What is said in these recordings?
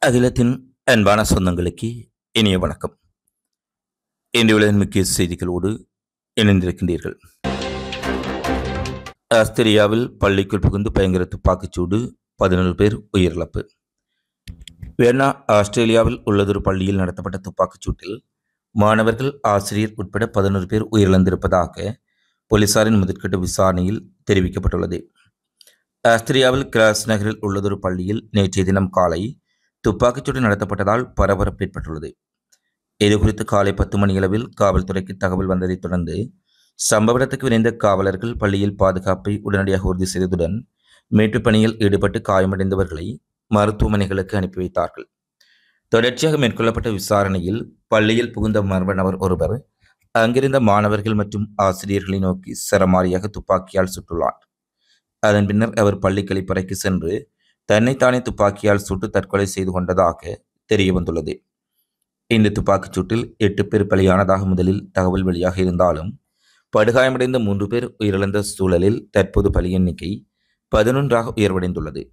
அகிலத்தின் அன்பான சொந்தங்களுக்கு இனிய வணக்கம். இன்றைய உலகின் முக்கிய செய்திகளோடு இணைந்திருக்கின்றீர்கள். ஆஸ்திரேலியாவில் பள்ளிக்குள் புகுந்து பயங்கர துப்பாக்கிச்சூடு, 17 பேர் உயிரிழப்பு. வியன்னா ஆஸ்திரேலியாவில் உள்ளதொரு பள்ளியில் நடத்தப்பட்ட துப்பாக்கிச்சூட்டில் மாணவர்கள், ஆசிரியர் உட்பட 11 பேர் உயிரிழந்திருப்பதாக போலீசாரின் முதற்கட்ட விசாரணையில் தெரிவிக்கப்பட்டுள்ளது. ஆஸ்திரேலியாவில் கிராஸ் நகரில் உள்ளதொரு பள்ளியில் நேற்றைய தினம் காலை துப்பாக்கிச்சூடு நடத்தப்பட்டதால் பரபரப்பு ஏற்பட்டுள்ளது. இதுகுறித்து காலை 10 மணியளவில் காவல்துறைக்கு தகவல் வந்ததைத் தொடர்ந்து சம்பவ இடத்துக்கு விரைந்த காவலர்கள் பள்ளியில் பாதுகாப்பை உடனடியாக உறுதி செய்ததுடன் மீட்புப் பணியில் ஈடுபட்டு காயமடைந்தவர்களை மருத்துவமனைகளுக்கு அனுப்பி வைத்தார்கள். தொடர்ச்சியாக மேற்கொள்ளப்பட்ட விசாரணையில் பள்ளியில் புகுந்த மர்ம நபர் ஒருவர் அங்கிருந்த மாணவர்கள் மற்றும் ஆசிரியர்களை நோக்கி சரமாரியாக துப்பாக்கியால் சுட்டுள்ளார். அதன் பின்னர் அவர் பள்ளி கழிப்பறைக்கு சென்று தன்னைத்தானே துப்பாக்கியால் சுட்டு தற்கொலை செய்து கொண்டதாக தெரிய வந்துள்ளது. இந்த துப்பாக்கிச்சூட்டில் 8 பேர் பலியானதாக முதலில் தகவல் வெளியாக இருந்தாலும் படுகாயமடைந்த 3 பேர் உயிரிழந்த சூழலில் தற்போது பலி எண்ணிக்கை 11ஆக உயர்வடைந்துள்ளது.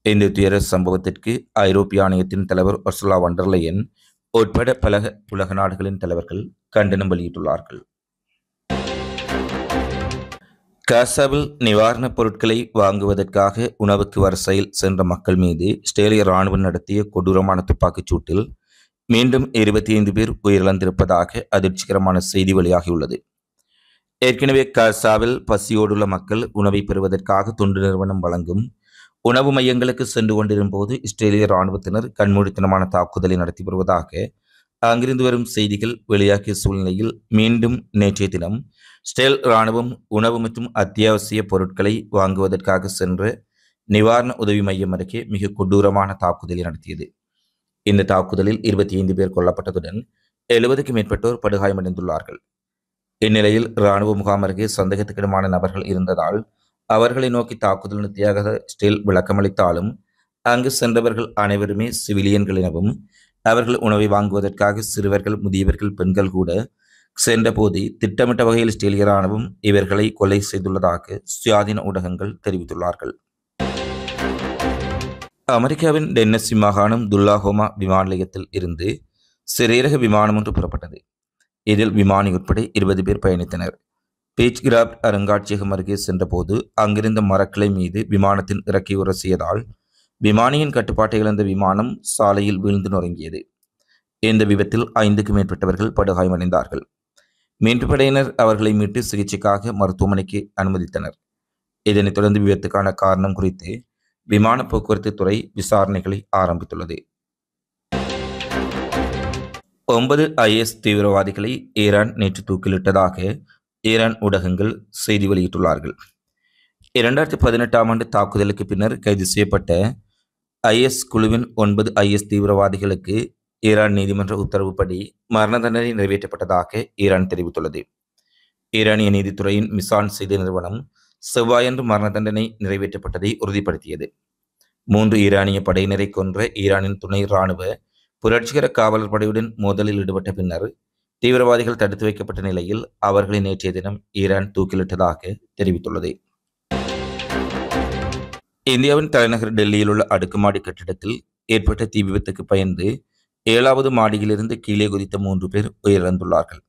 இந்த துயர சம்பவத்திற்கு ஐரோப்பிய ஆணையத்தின் தலைவர் உர்சுலா வான் டெர் லெயன் உட்பட பல உலக நாடுகளின் தலைவர்கள் கண்டனம் வெளியிட்டுள்ளார்கள். காசாவில் நிவாரணப் பொருட்களை வாங்குவதற்காக உணவுக்கு வரிசையில் சென்ற மக்கள் மீது ஆஸ்திரேலிய இராணுவம் நடத்திய கொடூரமான துப்பாக்கிச்சூட்டில் மீண்டும் 25 பேர் உயிரிழந்திருப்பதாக அதிர்ச்சிகரமான செய்தி வெளியாகியுள்ளது. ஏற்கனவே காசாவில் பசியோடுள்ள மக்கள் உணவை பெறுவதற்காக தொண்டு நிறுவனம் வழங்கும் உணவு மையங்களுக்கு சென்று கொண்டிருக்கும் போது ஆஸ்திரேலிய இராணுவத்தினர் கண்மூடித்தனமான தாக்குதலை நடத்தி வருவதாக அங்கிருந்து வரும் செய்திகள் வெளியாகிய சூழ்நிலையில் மீண்டும் நேற்றைய தினம் ஆஸ்திரேலிய இராணுவம் உணவு மற்றும் அத்தியாவசிய பொருட்களை வாங்குவதற்காக சென்ற நிவாரண உதவி மையம் அருகே மிக கொடூரமான தாக்குதலை நடத்தியது. இந்த தாக்குதலில் 25 பேர் கொல்லப்பட்டதுடன் 70க்கும் மேற்பட்டோர் படுகாயமடைந்துள்ளார்கள். இந்நிலையில் இராணுவ முகாம் அருகே சந்தேகத்துக்கிடமான நபர்கள் இருந்ததால் அவர்களை நோக்கி தாக்குதல் நடத்தியாக ஆஸ்திரேலியா விளக்கமளித்தாலும் அங்கு சென்றவர்கள் அனைவருமே சிவிலியன்கள் எனவும் அவர்கள் உணவை வாங்குவதற்காக சிறுவர்கள், முதியவர்கள், பெண்கள் கூட சென்றபோது திட்டமிட்ட வகையில் ஆஸ்திரேலிய இராணுவம் இவர்களை கொலை செய்துள்ளதாக சுயாதீன ஊடகங்கள் தெரிவித்துள்ளார்கள். அமெரிக்காவின் டென்னசி மாகாணம் துல்லாஹோமா விமான நிலையத்தில் இருந்து சிறையரக விமானம் ஒன்று புறப்பட்டது. இதில் விமானி உட்பட 20 பேர் பயணித்தனர். பீச் கிராப்ட் அருங்காட்சியகம் அருகே சென்றபோது அங்கிருந்த மரக்கிளை மீது விமானத்தின் இறக்கை உரசியதால் விமானியின் கட்டுப்பாட்டை இழந்த விமானம் சாலையில் வீழ்ந்து நொறுங்கியது. இந்த விபத்தில் 5க்கும் மேற்பட்டவர்கள் படுகாயமடைந்தார்கள். மீட்புப் படையினர் அவர்களை மீட்டு சிகிச்சைக்காக மருத்துவமனைக்கு அனுமதித்தனர். இதனைத் தொடர்ந்து விபத்துக்கான காரணம் குறித்து விமான போக்குவரத்து துறை விசாரணைகளை ஆரம்பித்துள்ளது. 9 IS தீவிரவாதிகளை ஈரான் நேற்று தூக்கிலிட்டதாக ஈரான் ஊடகங்கள் செய்தி வெளியிட்டுள்ளார்கள். 2018ஆம் ஆண்டு தாக்குதலுக்கு பின்னர் கைது செய்யப்பட்ட IS குழுவின் 9 IS தீவிரவாதிகளுக்கு ஈரான் நீதிமன்ற உத்தரவுப்படி மரண தண்டனை நிறைவேற்றப்பட்டதாக ஈரான் தெரிவித்துள்ளது. ஈரானிய நீதித்துறையின் மிசான் செய்தி நிறுவனம் செவ்வாயன்று மரண தண்டனை நிறைவேற்றப்பட்டதை உறுதிப்படுத்தியது. 3 ஈரானிய படையினரை கொன்ற ஈரானின் துணை இராணுவ புரட்சிகர காவலர் படையுடன் மோதலில் ஈடுபட்ட பின்னர் தீவிரவாதிகள் தடுத்து வைக்கப்பட்ட நிலையில் அவர்களை நேற்றைய தினம் ஈரான் தூக்கிலிட்டதாக தெரிவித்துள்ளது. இந்தியாவின் தலைநகர் டெல்லியில் உள்ள அடுக்குமாடி கட்டிடத்தில் ஏற்பட்ட தீ விபத்துக்கு பயந்து 7வது மாடியிலிருந்து கீழே குதித்த 3 பேர் உயிரிழந்துள்ளார்கள்.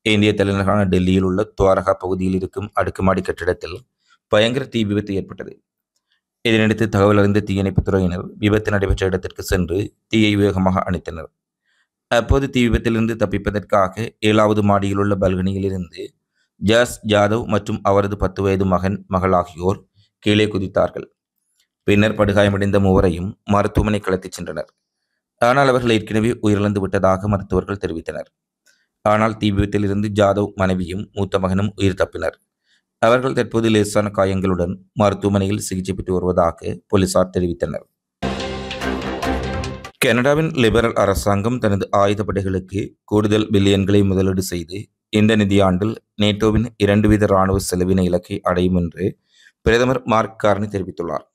இந்திய தலைநகரான டெல்லியில் உள்ள துவாரகா பகுதியில் இருக்கும் அடுக்குமாடி கட்டிடத்தில் பயங்கர தீ விபத்து ஏற்பட்டது. இதனையடுத்து தகவல் அறிந்த தீயணைப்புத் துறையினர் விபத்து நடைபெற்ற இடத்திற்கு சென்று தீயை வேகமாக அணைத்தனர். அப்போது தீ விபத்திலிருந்து தப்பிப்பதற்காக 7வது மாடியில் உள்ள பால்கனியில் இருந்து ஜாஸ் ஜாதவ் மற்றும் அவரது 10 வயது மகள் ஆகியோர் கீழே குதித்தார்கள். பின்னர் படுகாயமடைந்த 3வரையும் மருத்துவமனை கடத்திச் சென்றனர். ஆனால் அவர்கள் ஏற்கனவே உயிரிழந்து விட்டதாக மருத்துவர்கள் தெரிவித்தனர். ஆனால் தீ விபத்தில் இருந்து ஜாதவ் மனைவியும் மூத்த மகனும் உயிர் தப்பினர். அவர்கள் தற்போது லேசான காயங்களுடன் மருத்துவமனையில் சிகிச்சை பெற்று வருவதாக போலீசார் தெரிவித்தனர். கனடாவின் லிபரல் அரசாங்கம் தனது ஆயுதப்படைகளுக்கு கூடுதல் பில்லியன்களை முதலீடு செய்து இந்த நிதியாண்டில் நேட்டோவின் 2 வீத இராணுவ செலவின இலக்கை அடையும் என்று பிரதமர் மார்க் கார்னி தெரிவித்துள்ளார்.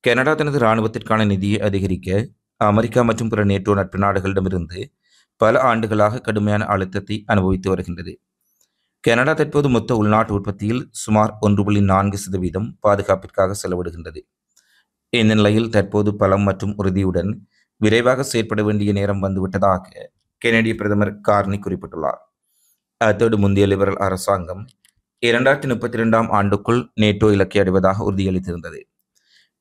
கனடா தனது இராணுவத்திற்கான நிதியை அதிகரிக்க அமெரிக்கா மற்றும் பிற நேட்டோ நட்பு நாடுகளிடமிருந்து பல ஆண்டுகளாக கடுமையான அழுத்தத்தை அனுபவித்து வருகின்றது. கனடா தற்போது மொத்த உள்நாட்டு உற்பத்தியில் சுமார் 1.4% பாதுகாப்பிற்காக செலவிடுகின்றது. இந்த நிலையில் தற்போது பலம் மற்றும் உறுதியுடன் விரைவாக செயற்பட வேண்டிய நேரம் வந்துவிட்டதாக கெனடிய பிரதமர் கார்னி குறிப்பிட்டுள்ளார். அத்தோடு முந்தைய லிபரல் அரசாங்கம் 2032ஆம் ஆண்டுக்குள் நேட்டோ இலக்கை அடைவதாக உறுதியளித்திருந்தது.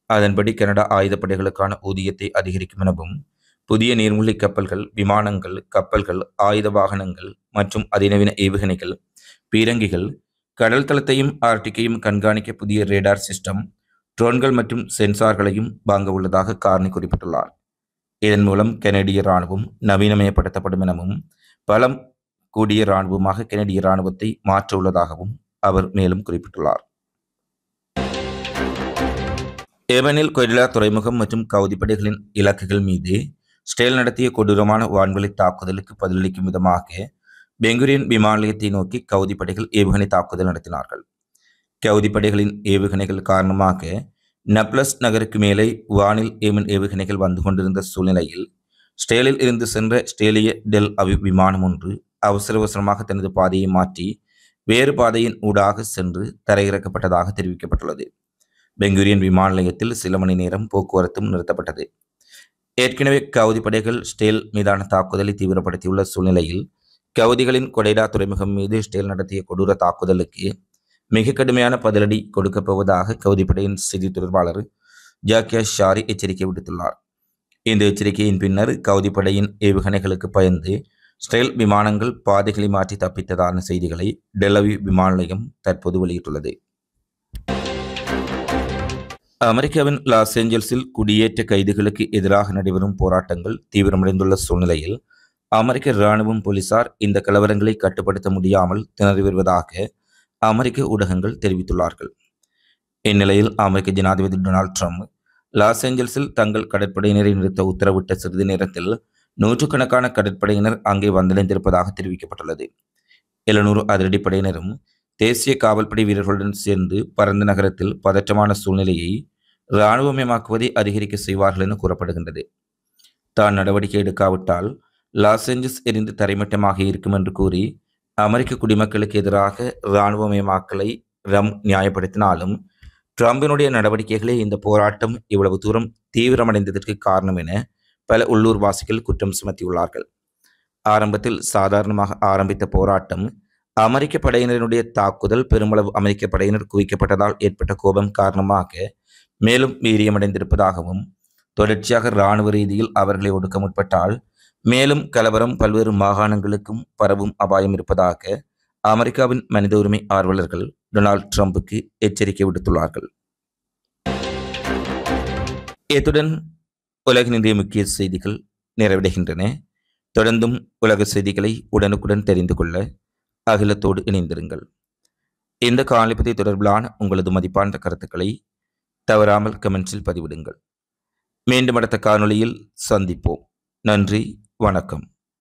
அதன்படி கனடா ஆயுதப்படைகளுக்கான ஊதியத்தை அதிகரிக்கும் எனவும் புதிய நீர்மூழ்கி கப்பல்கள், விமானங்கள், கப்பல்கள், ஆயுத வாகனங்கள் மற்றும் அதிநவீன ஏவுகணைகள், பீரங்கிகள், கடல் தளத்தையும் ஆர்டிக்கையும் கண்காணிக்க புதிய ரேடார் சிஸ்டம், ட்ரோன்கள் மற்றும் சென்சார்களையும் வாங்க உள்ளதாக கார்னி குறிப்பிட்டுள்ளார். இதன் மூலம் கெனடிய இராணுவம் நவீனமயப்படுத்தப்படும் எனவும் பலம் கூடிய இராணுவமாக கெனடிய இராணுவத்தை மாற்ற உள்ளதாகவும் அவர் மேலும் குறிப்பிட்டுள்ளார். ஏமனில் கொய்லா துறைமுகம் மற்றும் கவுதி படைகளின் இலக்குகள் மீது ஸ்டேல் நடத்திய கொடூரமான வான்வழி தாக்குதலுக்கு பதிலளிக்கும் விதமாக பெங்குரியன் விமான நிலையத்தை நோக்கி கவுதி படைகள் ஏவுகணை தாக்குதல் நடத்தினார்கள். கவுதி படைகளின் ஏவுகணைகள் காரணமாக நப்லஸ் நகருக்கு மேலே வானில் ஏமன் ஏவுகணைகள் வந்து கொண்டிருந்த சூழ்நிலையில் ஸ்டேலில் இருந்து சென்ற ஸ்டேலிய டெல் அவிவ் விமானம் ஒன்று அவசரமாக தனது பாதையை மாற்றி வேறு பாதையின் ஊடாக சென்று தரையிறக்கப்பட்டதாக தெரிவிக்கப்பட்டுள்ளது. பெங்குரியன் விமான நிலையத்தில் சில மணி நேரம் போக்குவரத்தும் நிறுத்தப்பட்டது. ஏற்கனவே கவுதி படைகள் ஸ்டேல் மீதான தாக்குதலை தீவிரப்படுத்தியுள்ள சூழ்நிலையில் கவுதிகளின் கொடைடா துறைமுகம் மீது ஸ்டேல் நடத்திய கொடூர தாக்குதலுக்கு மிக கடுமையான பதிலடி கொடுக்கப் போவதாக கவுதி படையின் செய்தி தொடர்பாளர் ஜாக்கியா ஷாரி எச்சரிக்கை விடுத்துள்ளார். இந்த எச்சரிக்கையின் பின்னர் கவுதி படையின் ஏவுகணைகளுக்கு பயந்து ஸ்டேல் விமானங்கள் பாதைகளை மாற்றி தப்பித்ததான செய்திகளை டெல்-அவிவ் விமான நிலையம் தற்போது வெளியிட்டுள்ளது. அமெரிக்காவின் லாஸ் ஏஞ்சல்ஸில் குடியேற்ற கைதிகளுக்கு எதிராக நடைபெறும் போராட்டங்கள் தீவிரமடைந்துள்ள சூழ்நிலையில் அமெரிக்க இராணுவம், போலீசார் இந்த கலவரங்களை கட்டுப்படுத்த முடியாமல் திணறி வருவதாக அமெரிக்க ஊடகங்கள் தெரிவித்துள்ளார்கள். இந்நிலையில் அமெரிக்க ஜனாதிபதி டொனால்ட் ட்ரம்ப் லாஸ் ஏஞ்சல்ஸில் தங்கள் கடற்படையினரை நிறுத்த உத்தரவிட்ட சிறிது நேரத்தில் நூற்றுக்கணக்கான கடற்படையினர் அங்கே வந்தடைந்திருப்பதாக தெரிவிக்கப்பட்டுள்ளது. 700 அதிரடிப்படையினரும் தேசிய காவல்படை வீரர்களுடன் சேர்ந்து பரந்த நகரத்தில் பதற்றமான சூழ்நிலையை இராணுவமயமாக்குவதை அதிகரிக்க செய்வார்கள் என கூறப்படுகின்றது. தான் நடவடிக்கை எடுக்காவிட்டால் லாஸ் ஏஞ்சல்ஸ் எரிந்து தரைமட்டமாக இருக்கும் என்று கூறி அமெரிக்க குடிமக்களுக்கு எதிராக இராணுவமயமாக்கலை நியாயப்படுத்தினாலும் ட்ரம்பினுடைய நடவடிக்கைகளே இந்த போராட்டம் இவ்வளவு தூரம் தீவிரமடைந்ததற்கு காரணம் என பல உள்ளூர்வாசிகள் குற்றம் சுமத்தியுள்ளார்கள். ஆரம்பத்தில் சாதாரணமாக ஆரம்பித்த போராட்டம் அமெரிக்க படையினருடைய தாக்குதல், பெருமளவு அமெரிக்க படையினர் குவிக்கப்பட்டதால் ஏற்பட்ட கோபம் காரணமாக மேலும் வீரியமடைந்திருப்பதாகவும் தொடர்ச்சியாக இராணுவ ரீதியில் அவர்களை ஒடுக்க முற்பட்டால் மேலும் கலவரம் பல்வேறு மாகாணங்களுக்கும் பரவும் அபாயம் இருப்பதாக அமெரிக்காவின் மனித உரிமை ஆர்வலர்கள் டொனால்ட் ட்ரம்புக்கு எச்சரிக்கை விடுத்துள்ளார்கள். இத்துடன் உலகின் இன்றைய முக்கிய செய்திகள் நிறைவடைகின்றன. தொடர்ந்தும் உலக செய்திகளை உடனுக்குடன் தெரிந்து கொள்ள அகிலத்தோடு இணைந்திருங்கள். இந்த காணொளி தொடர்பிலான உங்களது மதிப்பான கருத்துக்களை தவறாமல் கமெண்ட்ஸில் பதிவிடுங்கள். மீண்டும் அடுத்த காணொளியில் சந்திப்போம். நன்றி, வணக்கம்.